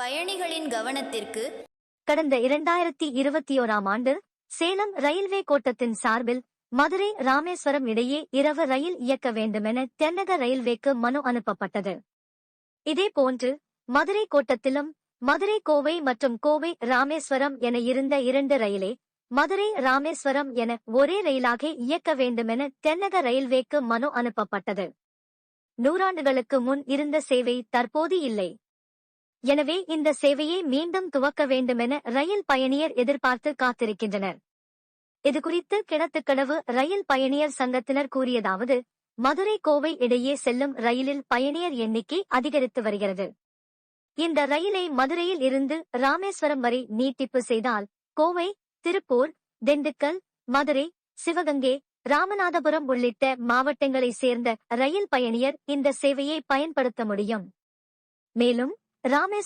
பயணிகளின் கவனத்திற்கு கடந்த 2021ஆம் ஆண்டு சேலம் ரயில்வே கோட்டத்தின் சார்பில் மதுரை ராமேஸ்வரம் இடையே இரவு ரயில் இயக்க வேண்டுமென தென்னக ரயில்வேக்கு மனு அனுப்பப்பட்டது. இதேபோன்று மதுரை கோட்டத்திலும் மதுரை கோவை மற்றும் கோவை ராமேஸ்வரம் என இருந்த 2 ரயிலை மதுரை ராமேஸ்வரம் என ஒரே ரயிலாக இயக்க வேண்டுமென தென்னக ரயில்வேக்கு மனு அனுப்பப்பட்டது. 100 ஆண்டுகளுக்கு முன் இருந்த சேவை தற்போது இல்லை. எனவே இந்த சேவையை மீண்டும் துவக்க வேண்டுமென ரயில் பயணியர் எதிர்பார்த்து காத்திருக்கின்றனர். இதுகுறித்து கிணத்துக்கடவு ரயில் பயணியர் சங்கத்தினர் கூறியதாவது: மதுரை கோவை இடையே செல்லும் ரயிலில் பயணியர் எண்ணிக்கை அதிகரித்து வருகிறது. இந்த ரயிலை மதுரையில் இருந்து ராமேஸ்வரம் வரை நீட்டிப்பு செய்தால் கோவை, திருப்பூர், திண்டுக்கல், மதுரை, சிவகங்கை, ராமநாதபுரம் உள்ளிட்ட மாவட்டங்களைச் சேர்ந்த ரயில் பயணியர் இந்த சேவையை பயன்படுத்த முடியும். மேலும் ராமேஸ்வரம்